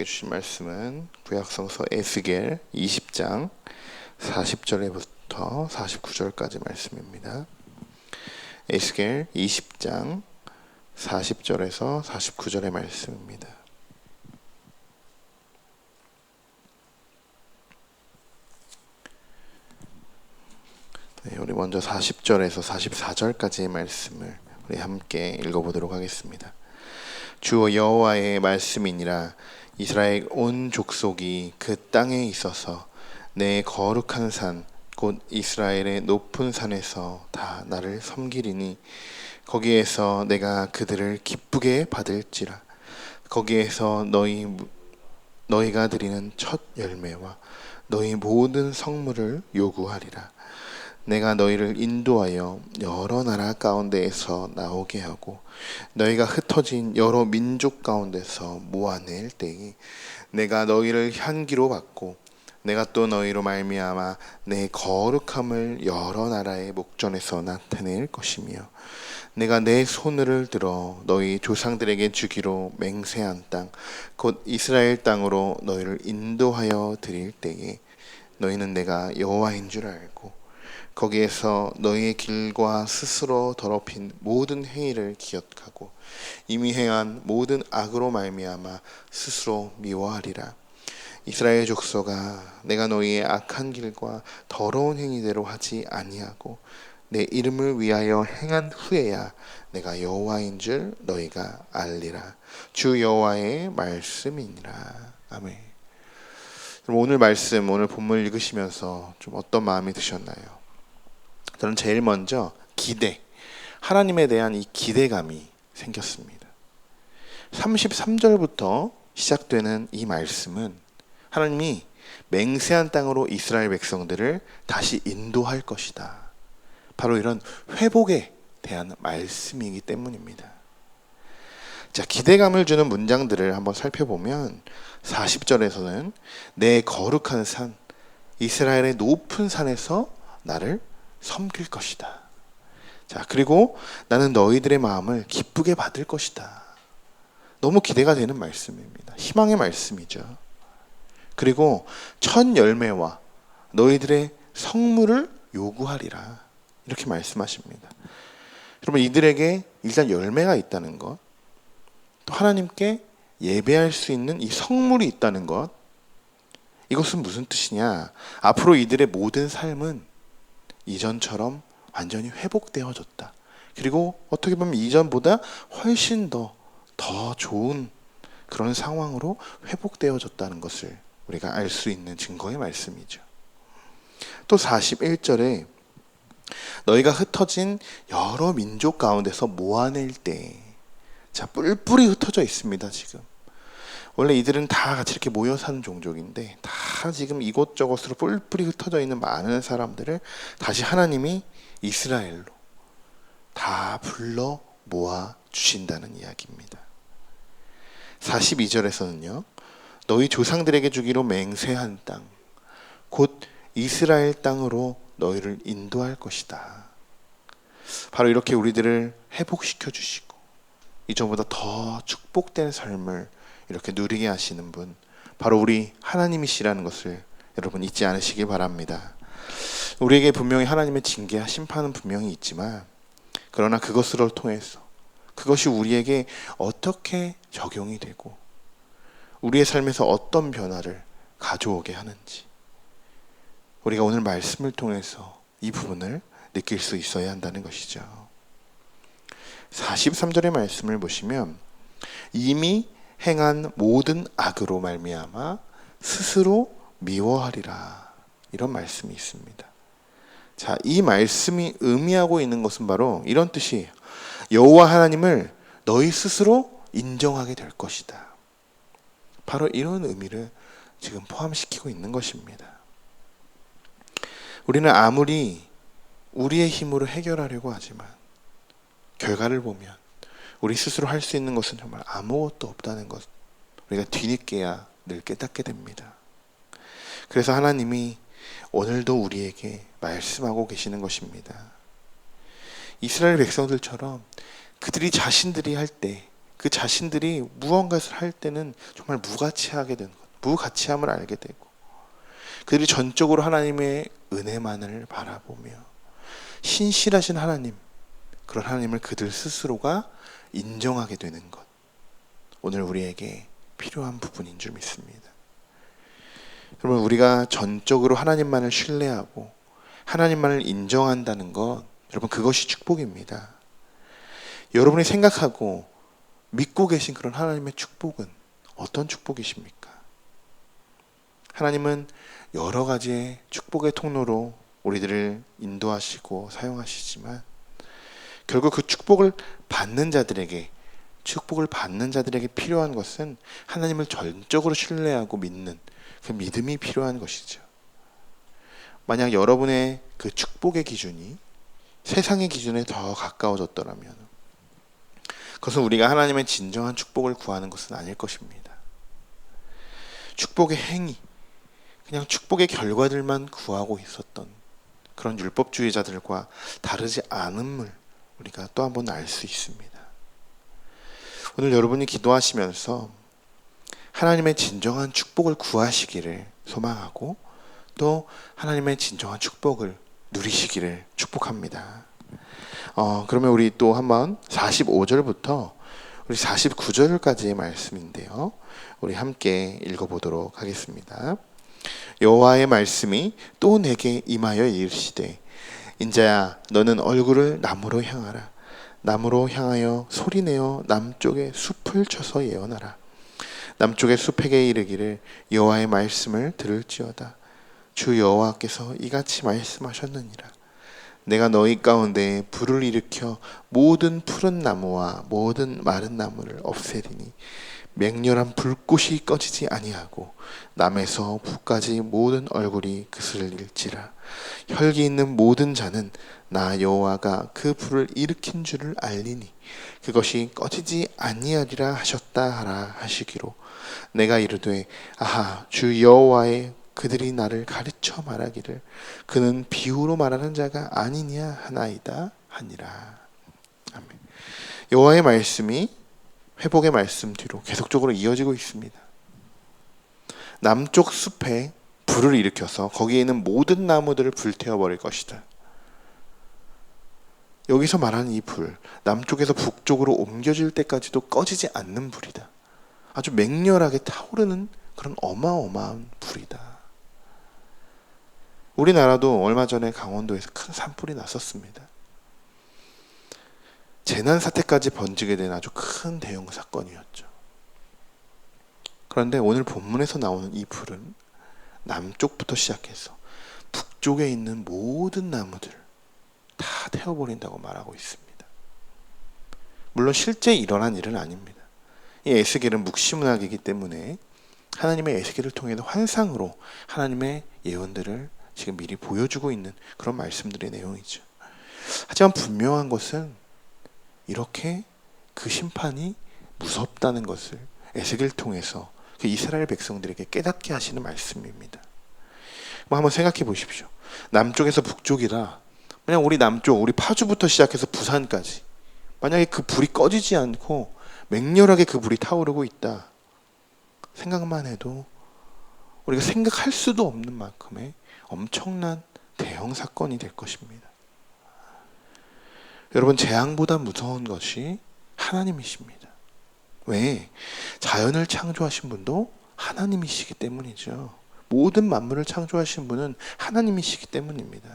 우리에게 주신 말씀은 구약성서 에스겔 20장 40절부터 49절까지 말씀입니다. 에스겔 20장 40절에서 49절의 말씀입니다. 네, 우리 먼저 40절에서 44절까지의 말씀을 우리 함께 읽어보도록 하겠습니다. 주 여호와의 말씀이니라. 이스라엘 온 족속이 그 땅에 있어서 내 거룩한 산 곧 이스라엘의 높은 산에서 다 나를 섬기리니 거기에서 내가 그들을 기쁘게 받을지라. 거기에서 너희가 드리는 첫 열매와 너희 모든 성물을 요구하리라. 내가 너희를 인도하여 여러 나라 가운데에서 나오게 하고 너희가 흩어진 여러 민족 가운데서 모아낼 때에 내가 너희를 향기로 받고 내가 또 너희로 말미암아 내 거룩함을 여러 나라의 목전에서 나타낼 것이며 내가 내 손을 들어 너희 조상들에게 주기로 맹세한 땅 곧 이스라엘 땅으로 너희를 인도하여 드릴 때에 너희는 내가 여호와인 줄 알고 거기에서 너희의 길과 스스로 더럽힌 모든 행위를 기억하고 이미 행한 모든 악으로 말미암아 스스로 미워하리라. 이스라엘 족속아, 내가 너희의 악한 길과 더러운 행위대로 하지 아니하고 내 이름을 위하여 행한 후에야 내가 여호와인 줄 너희가 알리라. 주 여호와의 말씀이니라. 아멘. 오늘 말씀, 오늘 본문을 읽으시면서 좀 어떤 마음이 드셨나요? 저는 제일 먼저 하나님에 대한 이 기대감이 생겼습니다. 33절부터 시작되는 이 말씀은 하나님이 맹세한 땅으로 이스라엘 백성들을 다시 인도할 것이다. 바로 이런 회복에 대한 말씀이기 때문입니다. 자, 기대감을 주는 문장들을 한번 살펴보면 40절에서는 내 거룩한 산, 이스라엘의 높은 산에서 나를 섬길 것이다. 자, 그리고 나는 너희들의 마음을 기쁘게 받을 것이다. 너무 기대가 되는 말씀입니다. 희망의 말씀이죠. 그리고 첫 열매와 너희들의 성물을 요구하리라. 이렇게 말씀하십니다. 여러분, 이들에게 일단 열매가 있다는 것, 또 하나님께 예배할 수 있는 이 성물이 있다는 것, 이것은 무슨 뜻이냐? 앞으로 이들의 모든 삶은 이전처럼 완전히 회복되어졌다. 그리고 어떻게 보면 이전보다 훨씬 더 좋은 그런 상황으로 회복되어졌다는 것을 우리가 알 수 있는 증거의 말씀이죠. 또 41절에 너희가 흩어진 여러 민족 가운데서 모아낼 때, 자, 뿔뿔이 흩어져 있습니다. 지금 원래 이들은 다 같이 이렇게 모여 사는 종족인데 다 지금 이곳저곳으로 뿔뿔이 흩어져 있는 많은 사람들을 다시 하나님이 이스라엘로 다 불러 모아 주신다는 이야기입니다. 42절에서는요, 너희 조상들에게 주기로 맹세한 땅, 곧 이스라엘 땅으로 너희를 인도할 것이다. 바로 이렇게 우리들을 회복시켜 주시고 이전보다 더 축복된 삶을 이렇게 누리게 하시는 분, 바로 우리 하나님이시라는 것을 여러분 잊지 않으시길 바랍니다. 우리에게 분명히 하나님의 징계와 심판은 분명히 있지만, 그러나 그것을 통해서 그것이 우리에게 어떻게 적용이 되고 우리의 삶에서 어떤 변화를 가져오게 하는지, 우리가 오늘 말씀을 통해서 이 부분을 느낄 수 있어야 한다는 것이죠. 43절의 말씀을 보시면 이미 행한 모든 악으로 말미암아 스스로 미워하리라, 이런 말씀이 있습니다. 자, 이 말씀이 의미하고 있는 것은 바로 이런 뜻이에요. 여호와 하나님을 너희 스스로 인정하게 될 것이다. 바로 이런 의미를 지금 포함시키고 있는 것입니다. 우리는 아무리 우리의 힘으로 해결하려고 하지만 결과를 보면 우리 스스로 할 수 있는 것은 정말 아무것도 없다는 것, 우리가 뒤늦게야 늘 깨닫게 됩니다. 그래서 하나님이 오늘도 우리에게 말씀하고 계시는 것입니다. 이스라엘 백성들처럼 그들이 자신들이 할 때 그 자신들이 무언가를 할 때는 정말 무가치하게 되는 것, 무가치함을 알게 되고, 그들이 전적으로 하나님의 은혜만을 바라보며 신실하신 하나님, 그런 하나님을 그들 스스로가 인정하게 되는 것, 오늘 우리에게 필요한 부분인 줄 믿습니다. 여러분, 우리가 전적으로 하나님만을 신뢰하고 하나님만을 인정한다는 것, 여러분, 그것이 축복입니다. 여러분이 생각하고 믿고 계신 그런 하나님의 축복은 어떤 축복이십니까? 하나님은 여러 가지의 축복의 통로로 우리들을 인도하시고 사용하시지만, 결국 그 축복을 받는 자들에게 필요한 것은 하나님을 전적으로 신뢰하고 믿는 그 믿음이 필요한 것이죠. 만약 여러분의 그 축복의 기준이 세상의 기준에 더 가까워졌더라면 그것은 우리가 하나님의 진정한 축복을 구하는 것은 아닐 것입니다. 축복의 행위, 그냥 축복의 결과들만 구하고 있었던 그런 율법주의자들과 다르지 않음을 우리가 또 한 번 알 수 있습니다. 오늘 여러분이 기도하시면서 하나님의 진정한 축복을 구하시기를 소망하고, 또 하나님의 진정한 축복을 누리시기를 축복합니다. 그러면 우리 또 한번 45절부터 우리 49절까지의 말씀인데요, 우리 함께 읽어보도록 하겠습니다. 여호와의 말씀이 또 내게 임하여 이르시되, 인자야, 너는 얼굴을 남으로 향하라. 남으로 향하여 소리내어 남쪽의 숲을 쳐서 예언하라. 남쪽의 숲에게 이르기를, 여호와의 말씀을 들을지어다. 주 여호와께서 이같이 말씀하셨느니라. 내가 너희 가운데 불을 일으켜 모든 푸른 나무와 모든 마른 나무를 없애리니 맹렬한 불꽃이 꺼지지 아니하고 남에서 북까지 모든 얼굴이 그슬을 일지라. 혈기 있는 모든 자는 나 여호와가 그 불을 일으킨 줄을 알리니 그것이 꺼지지 아니하리라 하셨다 하라 하시기로, 내가 이르되 아하, 주 여호와의 그들이 나를 가르쳐 말하기를 그는 비유로 말하는 자가 아니냐 하나이다 하니라. 아멘. 여호와의 말씀이 회복의 말씀 뒤로 계속적으로 이어지고 있습니다. 남쪽 숲에 불을 일으켜서 거기에 있는 모든 나무들을 불태워버릴 것이다. 여기서 말하는 이 불, 남쪽에서 북쪽으로 옮겨질 때까지도 꺼지지 않는 불이다. 아주 맹렬하게 타오르는 그런 어마어마한 불이다. 우리나라도 얼마 전에 강원도에서 큰 산불이 났었습니다. 재난 사태까지 번지게 된 아주 큰 대형 사건이었죠. 그런데 오늘 본문에서 나오는 이 불은 남쪽부터 시작해서 북쪽에 있는 모든 나무들 다 태워버린다고 말하고 있습니다. 물론 실제 일어난 일은 아닙니다. 이 에스겔은 묵시문학이기 때문에 하나님의 에스겔을 통해서 환상으로 하나님의 예언들을 지금 미리 보여주고 있는 그런 말씀들의 내용이죠. 하지만 분명한 것은 이렇게 그 심판이 무섭다는 것을 에스겔을 통해서 그 이스라엘 백성들에게 깨닫게 하시는 말씀입니다. 한번 생각해 보십시오. 남쪽에서 북쪽이라, 그냥 우리 남쪽, 우리 파주부터 시작해서 부산까지 만약에 그 불이 꺼지지 않고 맹렬하게 그 불이 타오르고 있다, 생각만 해도 우리가 생각할 수도 없는 만큼의 엄청난 대형 사건이 될 것입니다. 여러분, 재앙보다 무서운 것이 하나님이십니다. 왜? 자연을 창조하신 분도 하나님이시기 때문이죠. 모든 만물을 창조하신 분은 하나님이시기 때문입니다.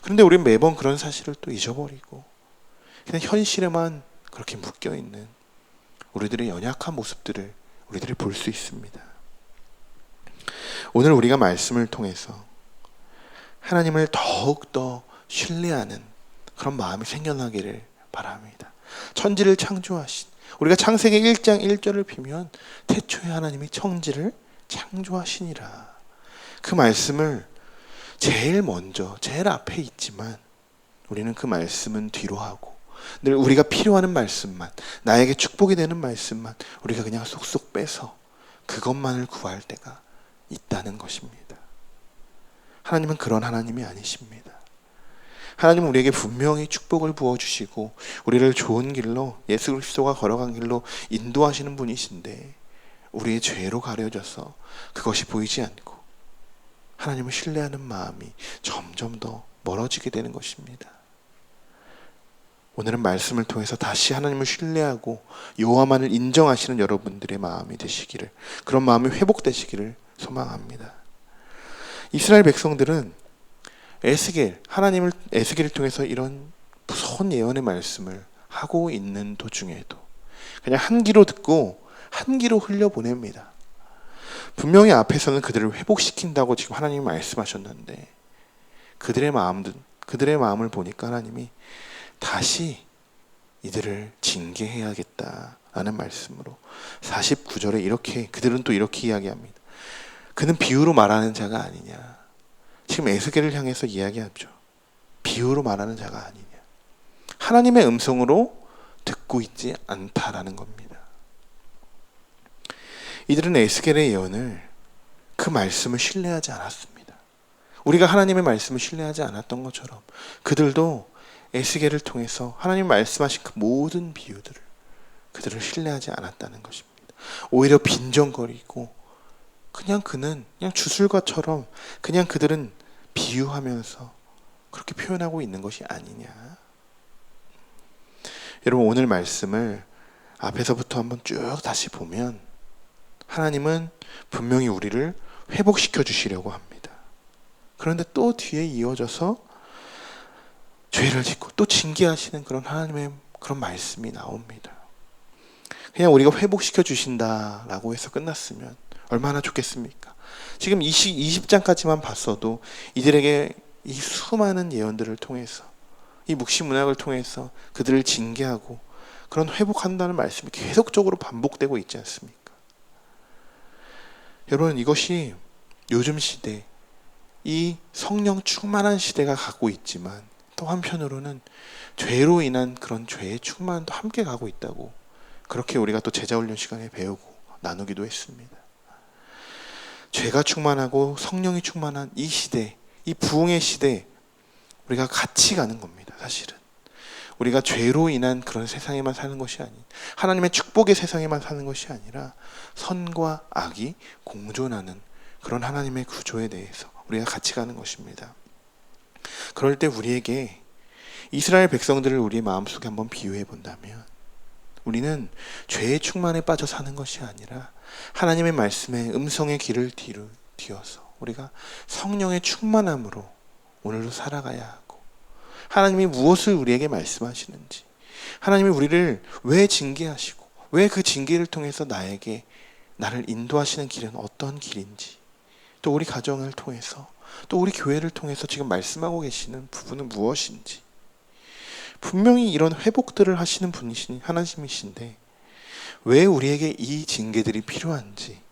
그런데 우리는 매번 그런 사실을 또 잊어버리고 그냥 현실에만 그렇게 묶여있는 우리들의 연약한 모습들을 우리들이 볼 수 있습니다. 오늘 우리가 말씀을 통해서 하나님을 더욱더 신뢰하는 그런 마음이 생겨나기를 바랍니다. 천지를 창조하신, 우리가 창세기 1장 1절을 비면 태초에 하나님이 천지를 창조하시니라. 그 말씀을 제일 먼저, 제일 앞에 있지만 우리는 그 말씀은 뒤로 하고 늘 우리가 필요하는 말씀만, 나에게 축복이 되는 말씀만 우리가 그냥 쏙쏙 빼서 그것만을 구할 때가 있다는 것입니다. 하나님은 그런 하나님이 아니십니다. 하나님은 우리에게 분명히 축복을 부어주시고 우리를 좋은 길로, 예수 그리스도가 걸어간 길로 인도하시는 분이신데 우리의 죄로 가려져서 그것이 보이지 않고 하나님을 신뢰하는 마음이 점점 더 멀어지게 되는 것입니다. 오늘은 말씀을 통해서 다시 하나님을 신뢰하고 여호와만을 인정하시는 여러분들의 마음이 되시기를, 그런 마음이 회복되시기를 소망합니다. 이스라엘 백성들은 에스겔을 통해서 이런 무서운 예언의 말씀을 하고 있는 도중에도 그냥 한 귀로 듣고 한 귀로 흘려보냅니다. 분명히 앞에서는 그들을 회복시킨다고 지금 하나님이 말씀하셨는데 그들의 마음을 보니까 하나님이 다시 이들을 징계해야겠다라는 말씀으로 49절에 그들은 또 이렇게 이야기합니다. 그는 비유로 말하는 자가 아니냐. 지금 에스겔을 향해서 이야기하죠. 비유로 말하는 자가 아니냐. 하나님의 음성으로 듣고 있지 않다라는 겁니다. 이들은 에스겔의 예언을, 그 말씀을 신뢰하지 않았습니다. 우리가 하나님의 말씀을 신뢰하지 않았던 것처럼 그들도 에스겔을 통해서 하나님 말씀하신 그 모든 비유들을 그들을 신뢰하지 않았다는 것입니다. 오히려 빈정거리고 그는 주술가처럼 그냥 그들은 비유하면서 그렇게 표현하고 있는 것이 아니냐. 여러분, 오늘 말씀을 앞에서부터 한번 쭉 다시 보면 하나님은 분명히 우리를 회복시켜 주시려고 합니다. 그런데 또 뒤에 이어져서 죄를 짓고 또 징계하시는 그런 하나님의 그런 말씀이 나옵니다. 그냥 우리가 회복시켜 주신다라고 해서 끝났으면 얼마나 좋겠습니까? 지금 20장까지만 봤어도 이들에게 이 수많은 예언들을 통해서, 이 묵시문학을 통해서 그들을 징계하고 그런 회복한다는 말씀이 계속적으로 반복되고 있지 않습니까? 여러분, 이것이 요즘 시대, 이 성령 충만한 시대가 갖고 있지만 또 한편으로는 죄로 인한 그런 죄의 충만도 함께 가고 있다고, 그렇게 우리가 또 제자훈련 시간에 배우고 나누기도 했습니다. 죄가 충만하고 성령이 충만한 이 시대, 이 부흥의 시대, 우리가 같이 가는 겁니다. 사실은 우리가 죄로 인한 그런 세상에만 사는 것이 아닌, 하나님의 축복의 세상에만 사는 것이 아니라 선과 악이 공존하는 그런 하나님의 구조에 대해서 우리가 같이 가는 것입니다. 그럴 때 우리에게 이스라엘 백성들을 우리의 마음속에 한번 비유해 본다면, 우리는 죄의 충만에 빠져 사는 것이 아니라 하나님의 말씀에 음성의 귀를 뒤어서 우리가 성령의 충만함으로 오늘도 살아가야 하고, 하나님이 무엇을 우리에게 말씀하시는지, 하나님이 우리를 왜 징계하시고 왜 그 징계를 통해서 나를 인도하시는 길은 어떤 길인지, 또 우리 가정을 통해서, 또 우리 교회를 통해서 지금 말씀하고 계시는 부분은 무엇인지, 분명히 이런 회복들을 하시는 분이신 하나님이신데 왜 우리에게 이 징계들이 필요한지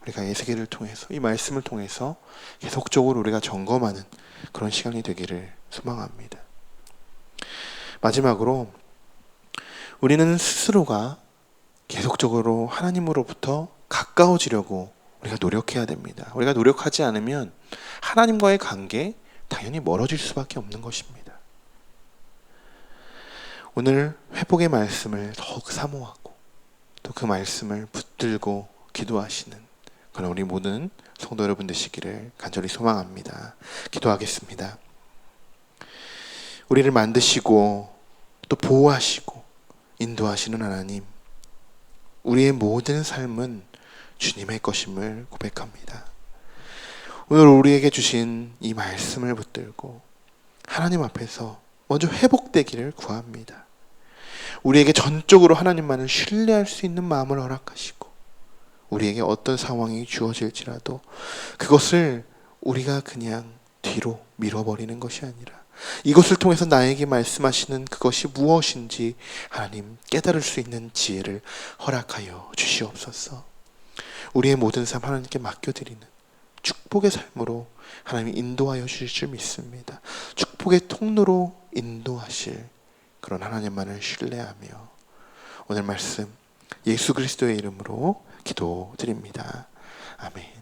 우리가 에스겔을 통해서, 이 말씀을 통해서 계속적으로 우리가 점검하는 그런 시간이 되기를 소망합니다. 마지막으로 우리는 스스로가 계속적으로 하나님으로부터 가까워지려고 우리가 노력해야 됩니다. 우리가 노력하지 않으면 하나님과의 관계 당연히 멀어질 수밖에 없는 것입니다. 오늘 회복의 말씀을 더욱 사모하고 또 그 말씀을 붙들고 기도하시는 그런 우리 모든 성도 여러분 되시기를 간절히 소망합니다. 기도하겠습니다. 우리를 만드시고 또 보호하시고 인도하시는 하나님, 우리의 모든 삶은 주님의 것임을 고백합니다. 오늘 우리에게 주신 이 말씀을 붙들고 하나님 앞에서 먼저 회복되기를 구합니다. 우리에게 전적으로 하나님만을 신뢰할 수 있는 마음을 허락하시고, 우리에게 어떤 상황이 주어질지라도 그것을 우리가 그냥 뒤로 밀어버리는 것이 아니라 이것을 통해서 나에게 말씀하시는 그것이 무엇인지 하나님 깨달을 수 있는 지혜를 허락하여 주시옵소서. 우리의 모든 삶 하나님께 맡겨드리는 축복의 삶으로 하나님이 인도하여 주실 줄 믿습니다. 축복의 통로로 인도하실 그런 하나님만을 신뢰하며 오늘 말씀 예수 그리스도의 이름으로 기도드립니다. 아멘.